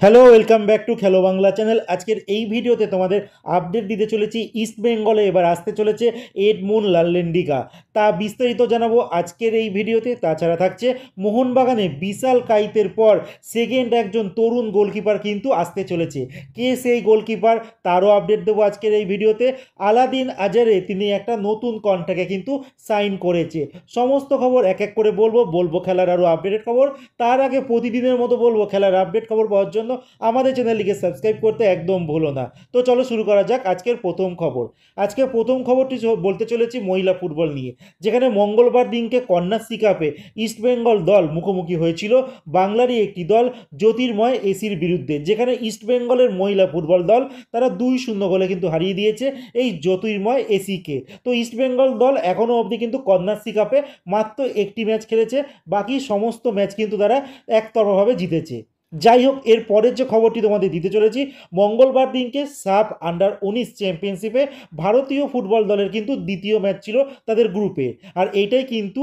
Hello, welcome back to খেলো Bangla channel. আজকের এই ভিডিওতে তোমাদের আপডেট দিতে চলেছি ইস্ট বেঙ্গলে এবার আসতে চলেছে এডমুন লালরেন্ডিকা। তা বিস্তারিত জানাবো আজকের এই ভিডিওতে। তাছাড়া থাকছে মোহনবাগানে বিশাল কাইতের পর সেকেন্ড একজন তরুণ গোলকিপার কিন্তু আসতে চলেছে। কে সেই গোলকিপার তারও আপডেট দেবো আজকের এই ভিডিওতে। আলাদিন আজারে তিনি একটা নতুন কন্ট্রাক্টে কিন্তু সাইন করেছে। সমস্ত খবর এক এক করে বলবো খেলার আরও আপডেটেড খবর। তার আগে প্রতিদিনের মতো বলবো খেলার আপডেট খবর পাওয়ার জন্য আমাদের চ্যানেলটিকে সাবস্ক্রাইব করতে একদম ভুলো না। তো চলো শুরু করা যাক আজকের প্রথম খবর। আজকে প্রথম খবরটি বলতে চলেছি মহিলা ফুটবল নিয়ে, যেখানে মঙ্গলবার দিনকে কন্যাশ্রী কাপে ইস্টবেঙ্গল দল মুখোমুখি হয়েছিল বাংলারই একটি দল জ্যোতির্ময় এসির বিরুদ্ধে, যেখানে ইস্টবেঙ্গলের মহিলা ফুটবল দল তারা 2-0 গোলে কিন্তু হারিয়ে দিয়েছে এই জ্যোতির্ময় এসিকে। তো ইস্টবেঙ্গল দল এখনও অবধি কিন্তু কন্যাশ্রী কাপে মাত্র একটি ম্যাচ খেলেছে, বাকি সমস্ত ম্যাচ কিন্তু তারা একতরফাভাবে জিতেছে। যাই হোক, এর পরের যে খবরটি তোমাদের দিতে চলেছি, মঙ্গলবার দিনকে সাব আন্ডার 19 চ্যাম্পিয়নশিপে ভারতীয় ফুটবল দলের কিন্তু দ্বিতীয় ম্যাচ ছিল তাদের গ্রুপে। আর এইটাই কিন্তু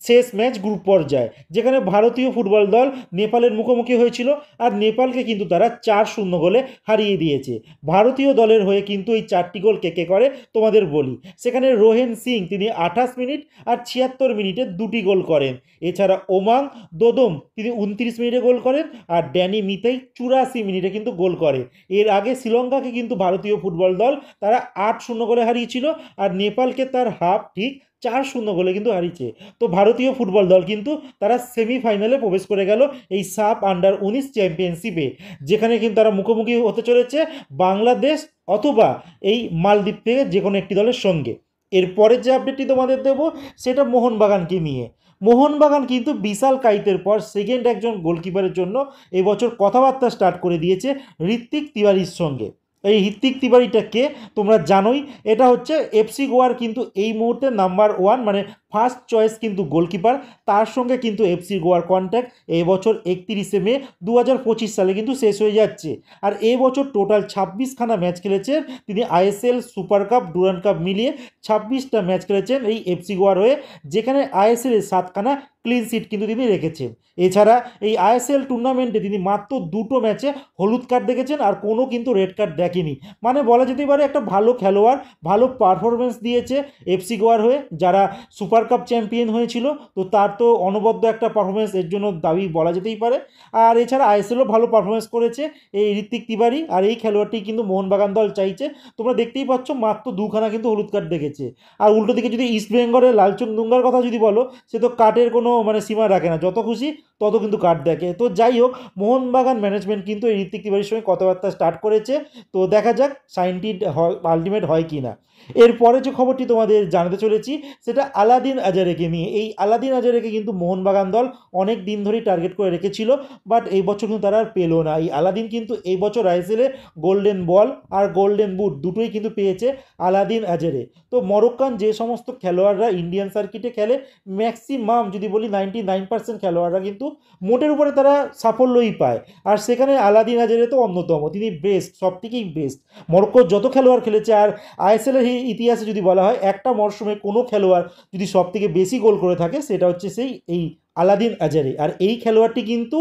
শেষ ম্যাচ গ্রুপ পর্যায়ে, যেখানে ভারতীয় ফুটবল দল নেপালের মুখোমুখি হয়েছিল আর নেপালকে কিন্তু তারা 4-0 গোলে হারিয়ে দিয়েছে। ভারতীয় দলের হয়ে কিন্তু এই 4টি গোল কে কে করে তোমাদের বলি। সেখানে রোহেন সিং তিনি 28 মিনিট আর 76 মিনিটে 2টি গোল করেন। এছাড়া ওমাং দোদম তিনি 29 মিনিটে গোল করেন আর ড্যানি মিতাই 84 মিনিটে কিন্তু গোল করে। এর আগে শ্রীলঙ্কাকে কিন্তু ভারতীয় ফুটবল দল তারা 8-0 গোলে হারিয়েছিল আর নেপালকে তার হাফ ঠিক 4-0 গোলে কিন্তু হারিয়েছে। তো ভারতীয় ফুটবল দল কিন্তু তারা সেমিফাইনালে প্রবেশ করে গেল এই সাব আন্ডার 19 চ্যাম্পিয়নশিপে, যেখানে কিন্তু তারা মুখোমুখি হতে চলেছে বাংলাদেশ অথবা এই মালদ্বীপ থেকে যে কোনো একটি দলের সঙ্গে। এরপরের যে আপডেটটি তোমাদের দেবো সেটা মোহনবাগানকে নিয়ে। মোহনবাগান কিন্তু বিশাল কাইতের পর সেকেন্ড একজন গোলকিপারের জন্য এবছর কথাবার্তা স্টার্ট করে দিয়েছে ঋত্বিক তিওয়ারির সঙ্গে। এই ঋত্বিক তিওয়ারিটা কে তোমরা জানোই, এটা হচ্ছে এফসি গোয়ার কিন্তু এই মুহূর্তে নাম্বার 1 মানে ফার্স্ট চয়েস কিন্তু গোলকিপার। তার সঙ্গে কিন্তু এফসি গোয়ার কন্ট্যাক্ট এই বছর 31শে মে 2025 সালে কিন্তু শেষ হয়ে যাচ্ছে। আর এই বছর টোটাল 26খানা ম্যাচ খেলেছেন তিনি, ISL super cup Durand cup মিলিয়ে 26টা ম্যাচ খেলেছেন এই এফসি গোয়ার হয়ে, যেখানে আইএসএল এর 7খানা ক্লিন সিট কিন্তু তিনি রেখেছেন। এছাড়া এই আইএসএল টুর্নামেন্টে তিনি মাত্র 2টো ম্যাচে হলুদ কার্ড দেখেছেন আর কোনো কিন্তু রেড কার্ড দেখেনি। মানে বলা যেতেই পারে একটা ভালো খেলোয়াড়, ভালো পারফরমেন্স দিয়েছে এফসি গোয়ার হয়ে, যারা সুপার কাপ চ্যাম্পিয়ন হয়েছিল। তো তার তো অনবদ্য একটা পারফরমেন্স এর জন্য দাবি বলা যেতেই পারে। আর এছাড়া আইএসএলও ভালো পারফরমেন্স করেছে এই ঋত্বিক তিওয়ারি, আর এই খেলোয়াড়টি কিন্তু মোহনবাগান দল চাইছে। তোমরা দেখতেই পাচ্ছ মাত্র 2খানা কিন্তু হলুদ কার্ড দেখেছে। আর উল্টো দিকে যদি ইস্ট বেঙ্গলের লালচুং দুঙ্গার কথা যদি বলো, সে তো কার্ডের কোনো মানে সীমা রাখে না, যত খুশি তত কিন্তু কার্ড দেখে। তো যাই হোক, মোহনবাগান ম্যানেজমেন্ট কিন্তু এই ঋত্বিক তিওয়ারির সঙ্গে কথাবার্তা স্টার্ট করেছে। তো দেখা যাক সাইনটি আলটিমেট হয় কি না। এরপরে যে খবরটি তোমাদের জানাতে চলেছি সেটা আলাদিন আজারেকে নিয়ে। এই আলাদিন আজারেকে কিন্তু মোহনবাগান দল অনেক দিন ধরেই টার্গেট করে রেখেছিল, বাট এই বছর কিন্তু তারা আর পেলো না। এই আলাদিন কিন্তু এই বছর আইএসএলে গোল্ডেন বল আর গোল্ডেন বুট দুটোই কিন্তু পেয়েছে আলাদিন আজারে। তো মরক্কান যে সমস্ত খেলোয়াড়রা ইন্ডিয়ান সার্কিটে খেলে, ম্যাক্সিমাম যদি বলি 99% খেলোয়াড়রা কিন্তু মোটের উপরে তারা সাফল্যই পায়। আর সেখানে আলাদিন আজারে তো অন্যতম, তিনি বেস্ট, সব থেকেই বেস্ট। মরক্কোর যত খেলোয়াড় খেলেছে, আর আইএসএলের ইতিহাসে যদি বলা হয় একটা মরশুমে কোনো খেলোয়াড় যদি সব থেকে বেশি গোল করে থাকে সেটা হচ্ছে সেই এই আলাদিন আজারে। আর এই খেলোয়াড়টি কিন্তু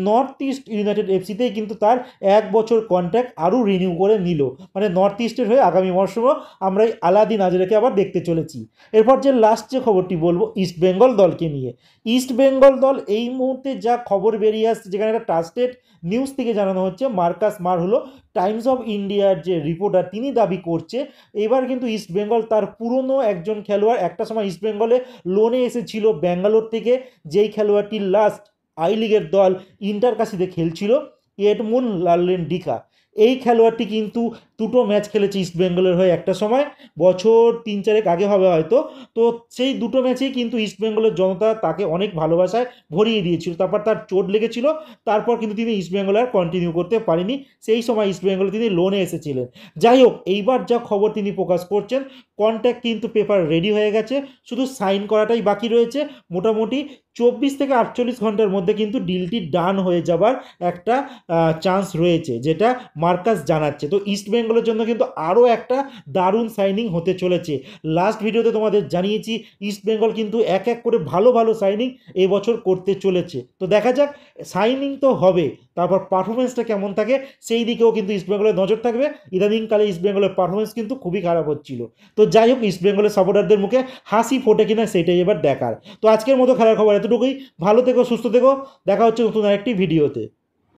নর্থ ইস্ট ইউনাইটেড এফসিতেই কিন্তু তার 1 বছর কন্ট্রাক্ট আরও রিনিউ করে নিল। মানে নর্থ ইস্টের হয়ে আগামী মরশুমও আমরা এই আলাদিন আজারেকে আবার দেখতে চলেছি। এরপর যে লাস্ট যে খবরটি বলবো ইস্ট বেঙ্গল দলকে নিয়ে। ইস্ট বেঙ্গল দল এই মুহূর্তে যা খবর বেরিয়ে আসছে, যেখানে একটা ট্রাস্টেড নিউজ থেকে জানানো হচ্ছে, মার্কাস মার হলো টাইমস অফ ইন্ডিয়ার যে রিপোর্টার, তিনি দাবি করছে এবার কিন্তু ইস্ট বেঙ্গল তার পুরনো একজন খেলোয়াড়, একটা সময় ইস্ট বেঙ্গলে লোনে এসেছিল ব্যাঙ্গালোর থেকে, যেই খেলোয়াড়টি লাস্ট আই লিগের দল ইন্টার কাশিতে খেলছিল, এডমুন লালরেন্ডিকা। এই খেলোয়াড়টি কিন্তু 2টো ম্যাচ খেলেছে ইস্ট বেঙ্গলের হয়ে একটা সময়, বছর 3-4 আগে হবে হয়তো। তো সেই 2টো ম্যাচেই কিন্তু ইস্ট বেঙ্গলের জনতা তাকে অনেক ভালোবাসায় ভরিয়ে দিয়েছিল। তারপর তার চোট লেগেছিল, তারপর কিন্তু তিনি ইস্ট বেঙ্গল আর কন্টিনিউ করতে পারেনি। সেই সময় ইস্ট বেঙ্গলে তিনি লোনে এসেছিলেন। যাই হোক, এইবার যা খবর তিনি প্রকাশ করছেন, কন্ট্যাক্ট কিন্তু পেপার রেডি হয়ে গেছে, শুধু সাইন করাটাই বাকি রয়েছে। মোটামুটি 24 থেকে 48 ঘন্টার মধ্যে কিন্তু ডিলটি ডান হয়ে যাবার একটা চান্স রয়েছে, যেটা মার্কাস জানাচ্ছে। তো ইস্ট বেঙ্গল বেঙ্গলের জন্য কিন্তু আরও একটা দারুণ সাইনিং হতে চলেছে। লাস্ট ভিডিওতে তোমাদের জানিয়েছি ইস্ট বেঙ্গল কিন্তু এক এক করে ভালো ভালো সাইনিং এবছর করতে চলেছে। তো দেখা যাক, সাইনিং তো হবে, তারপর পারফরমেন্সটা কেমন থাকে সেই দিকেও কিন্তু ইস্ট বেঙ্গলের নজর থাকবে। ইদানিংকালে ইস্ট বেঙ্গলের পারফরমেন্স কিন্তু খুবই খারাপ হচ্ছিল। তো যাই হোক, ইস্ট বেঙ্গলের সাপোর্টারদের মুখে হাসি ফোটে কিনা সেটাই এবার দেখার। তো আজকের মতো খেলার খবর এতটুকুই। ভালো থেকো, সুস্থ থেকো, দেখা হচ্ছে নতুন আরেকটি ভিডিওতে।